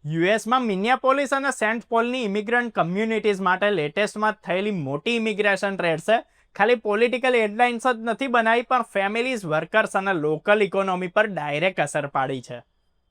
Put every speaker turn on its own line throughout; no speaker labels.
યુએસમાં મિનિયાપોલિસ અને Saint પોલની immigrant communities માટે લેટેસ્ટમાં થયેલી મોટી ઇમિગ્રેશન રેડ્સે ખાલી પોલિટિકલ હેડલાઇન્સ જ નથી બનાવી, પણ ફેમિલીઝ, વર્કર્સ અને લોકલ ઇકોનોમી પર ડાયરેક્ટ અસર પાડી છે.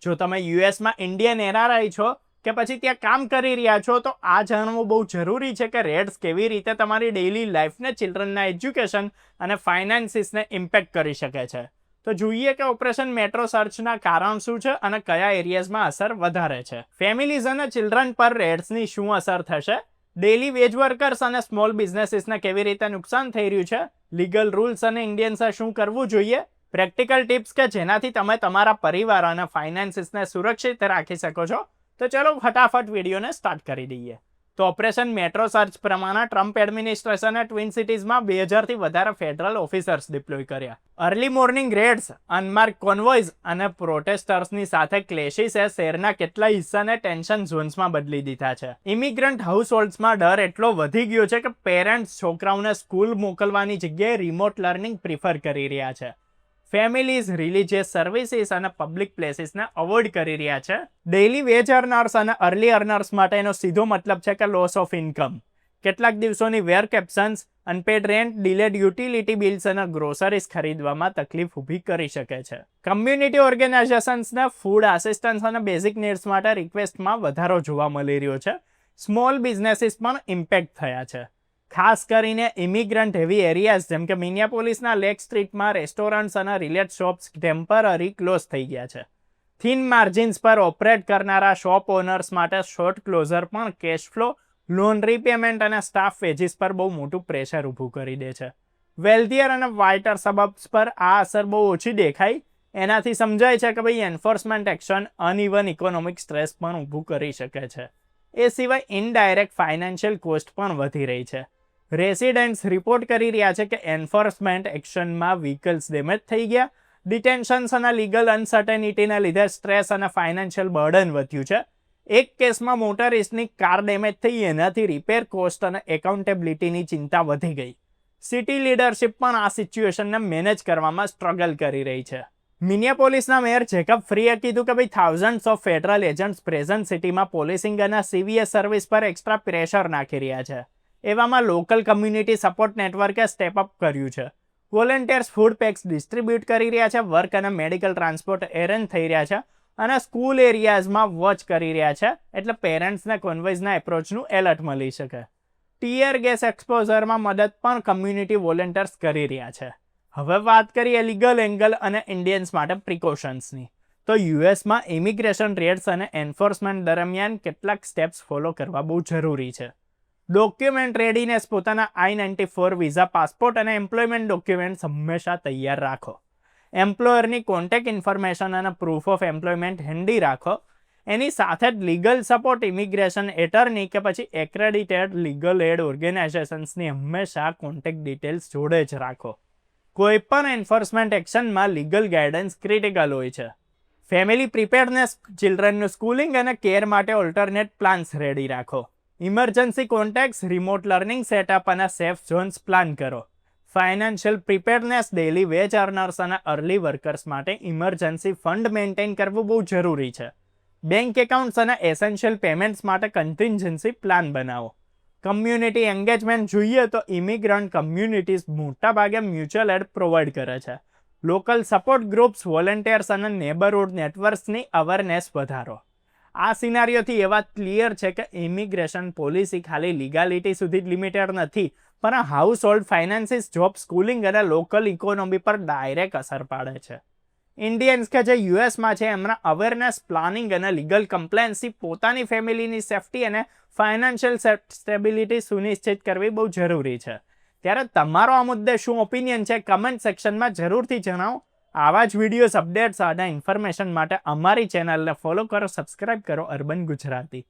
જો તમે યુએસમાં ઇન્ડિયન એનઆરઆઈ છો કે પછી ત્યાં કામ કરી રહ્યા છો, તો આ જાણવું બહુ જરૂરી છે કે રેડ્સ કેવી રીતે તમારી ડેઇલી લાઈફને, ચિલ્ડ્રનના એજ્યુકેશન અને ફાઇનાન્સીસને ઇમ્પેક્ટ કરી શકે છે. તો જોઈએ કે ઓપરેશન મેટ્રો સર્ચના કારણ શું છે અને કયા એરિયાઝમાં અસર વધારે છે. ફેમિલીઝ અને ચિલ્ડ્રન પર રેડ્સની શું અસર થશે, ડેઇલી વેજ વર્કર્સ અને સ્મોલ બિઝનેસીસને કેવી રીતે નુકસાન થઈ રહ્યું છે, લીગલ રૂલ્સ અને ઇન્ડિયન્સે શું કરવું જોઈએ, પ્રેક્ટિકલ ટિપ્સ કે જેનાથી તમે તમારા પરિવાર અને ફાઇનાન્સીસને સુરક્ષિત રાખી શકો છો. તો ચલો ફટાફટ વિડીયોને સ્ટાર્ટ કરી દઈએ. તો ઓપરેશન મેટ્રો સર્ચ પ્રમાણે ટ્રમ્પ એડમિનિસ્ટ્રેશને ટ્વિન સિટીઝમાં 2000થી વધારે ફેડરલ ઓફિસર્સ ડિપ્લોય કર્યા. અર્લી મોર્નિંગ રેડ્સ, અનમાર્ક કોન્વોઇઝ અને પ્રોટેસ્ટર્સની સાથે ક્લેશિસે શહેરના કેટલા હિસ્સાને ટેન્શન ઝોન્સમાં બદલી દીધા છે. ઇમિગ્રન્ટ હાઉસહોલ્ડ્સમાં ડર એટલો વધી ગયો છે કે પેરેન્ટ્સ છોકરાઓને સ્કૂલ મોકલવાની જગ્યાએ રિમોટ લર્નિંગ પ્રિફર કરી રહ્યા છે. ફેમિલીઝ રિલિજિયસ સર્વિસીસ અને પબ્લિક પ્લેસીસને અવોઇડ કરી રહ્યા છે. ડેઇલી વેજ અર્નર્સ અને અર્લી અર્નર્સ માટેનો સીધો મતલબ છે કે લોસ ઓફ ઇન્કમ. કેટલાક દિવસોની work absence, unpaid rent, delayed utility bills અને ગ્રોસરીઝ ખરીદવામાં તકલીફ ઊભી કરી શકે છે. કમ્યુનિટી ઓર્ગેનાઇઝેશન્સને ફૂડ આસિસ્ટન્સ અને બેઝિક નીડ્સ માટે રિક્વેસ્ટમાં વધારો જોવા મળી રહ્યો છે. સ્મોલ બિઝનેસીસ પણ ઇમ્પેક્ટ થયા છે. ખાસ કરીને ઇમિગ્રન્ટ હેવી એરિયાઝ જેમ કે મિનિયાપોલિસના લેક સ્ટ્રીટમાં રેસ્ટોરન્ટ્સ અને રિલેટ શોપ્સ ટેમ્પરરી ક્લોઝ થઈ ગયા છે. થિન માર્જિન્સ પર ઓપરેટ કરનારા શોપ ઓનર્સ માટે શોર્ટ ક્લોઝર પણ કેશ ફ્લો, લોન રીપેમેન્ટ અને સ્ટાફ વેજીસ પર બહુ મોટું પ્રેશર ઊભું કરી દે છે. વેલ્થિયર અને વાઇટર સબબ્સ પર આ અસર બહુ ઓછી દેખાય. એનાથી સમજાય છે કે ભાઈ enforcement action uneven economic stress પણ ઊભું કરી શકે છે. એ સિવાય ઇનડાયરેક્ટ ફાઇનાન્શિયલ કોસ્ટ પણ વધી રહી છે. રેસિડેન્ટ્સ રિપોર્ટ કરી રહ્યા છે કે એન્ફોર્સમેન્ટ એક્શનમાં વ્હીકલ્સ ડેમેજ થઈ ગયા, ડિટેન્શન્સ અને લીગલ અનસર્ટેનિટીને લીધે સ્ટ્રેસ અને ફાઇનાન્શિયલ બર્ડન વધ્યું છે. એક કેસમાં મોટરિસ્ટની કાર ડેમેજ થઈ, એનાથી રિપેર કોસ્ટ અને એકાઉન્ટેબિલિટીની ચિંતા વધી ગઈ. સિટી લીડરશિપ પણ આ સિચ્યુએશનને મેનેજ કરવામાં સ્ટ્રગલ કરી રહી છે. મિનિયાપોલિસના મેયર જેકબ ફ્રીએ કીધું કે ભાઈ thousands of federal agents present સિટીમાં પોલીસિંગ અને સીવીએસ સર્વિસ પર એક્સ્ટ્રા પ્રેશર નાખી રહ્યા છે. એવામાં લોકલ કમ્યુનિટી સપોર્ટ નેટવર્કે સ્ટેપ અપ કર્યું છે. વોલેન્ટિયર્સ ફૂડ પેક્સ ડિસ્ટ્રીબ્યુટ કરી રહ્યા છે, વર્ક અને મેડિકલ ટ્રાન્સપોર્ટ એરેન્જ થઈ રહ્યા છે અને સ્કૂલ એરિયાઝમાં વોચ કરી રહ્યા છે, એટલે પેરેન્ટ્સને કોન્વોઇઝના એપ્રોચનું એલર્ટ મળી શકે. ટીયર ગેસ એક્સપોઝરમાં મદદ પણ કમ્યુનિટી વોલેન્ટિયર્સ કરી રહ્યા છે. હવે વાત કરીએ લીગલ એંગલ અને ઇન્ડિયન્સ માટે પ્રિકોશન્સની. તો યુએસમાં ઇમિગ્રેશન રેડ્સ અને એન્ફોર્સમેન્ટ દરમિયાન કેટલાક સ્ટેપ્સ ફોલો કરવા બહુ જરૂરી છે. ડોક્યુમેન્ટ રેડીનેસ, પોતાના I-94 વિઝા, પાસપોર્ટ અને એમ્પ્લોયમેન્ટ ડોક્યુમેન્ટ્સ હંમેશા તૈયાર રાખો. એમ્પ્લોયરની કોન્ટેક્ટ ઇન્ફોર્મેશન અને પ્રૂફ ઓફ એમ્પ્લોયમેન્ટ હેન્ડી રાખો. એની સાથે જ લીગલ સપોર્ટ, ઇમિગ્રેશન એટર્ની કે પછી એક્રેડિટેડ લીગલ એડ ઓર્ગેનાઇઝેશન્સની હંમેશા કોન્ટેક્ટ ડિટેલ્સ જોડે જ રાખો. કોઈ પણ એન્ફોર્સમેન્ટ એક્શનમાં લીગલ ગાઈડન્સ ક્રિટિકલ હોય છે. ફેમિલી પ્રિપેરનેસ, ચિલ્ડ્રનનું સ્કૂલિંગ અને કેર માટે ઓલ્ટરનેટ પ્લાન્સ રેડી રાખો. Emergency contacts, remote learning setup અને સેફ ઝોન્સ પ્લાન કરો. ફાઇનાન્શિયલ પ્રિપેરનેસ, ડેઇલી વેજ અર્નર્સ અને અર્લી વર્કર્સ માટે ઇમરજન્સી ફંડ મેન્ટેન કરવું બહુ જરૂરી છે. બેંક એકાઉન્ટ્સ અને એસેન્શિયલ પેમેન્ટ્સ માટે કન્ટિન્જન્સી પ્લાન બનાવો. કમ્યુનિટી એન્ગેજમેન્ટ જોઈએ તો ઇમિગ્રન્ટ કમ્યુનિટીઝ મોટાભાગે મ્યુચ્યુઅલ એડ પ્રોવાઈડ કરે છે. લોકલ સપોર્ટ ગ્રુપ્સ, વોલેન્ટિયર્સ અને નેબરહુડ નેટવર્ક્સની અવેરનેસ વધારો. આ સિનારીઓથી એ વાત ક્લિયર છે કે ઇમિગ્રેશન પોલિસી ખાલી લીગાલિટી સુધી જ લિમિટેડ નથી, પણ house hold finances, job, schooling અને લોકલ ઇકોનોમી પર ડાયરેક્ટ અસર પાડે છે. ઇન્ડિયન્સ કે જે યુએસમાં છે એમના અવેરનેસ, પ્લાનિંગ અને લીગલ કમ્પ્લાયન્સથી પોતાની ફેમિલીની સેફ્ટી અને ફાઇનાન્શિયલ સ્ટેબિલિટી સુનિશ્ચિત કરવી બહુ જરૂરી છે. ત્યારે તમારો આ મુદ્દે શું ઓપિનિયન છે, કમેન્ટ સેક્શનમાં જરૂરથી જણાવો. આવા જ વિડીયોઝ, અપડેટ્સ અને ઇન્ફોર્મેશન માટે અમારી ચેનલને ફોલો કરો, સબસ્ક્રાઇબ કરો અર્બન ગુજરાતી.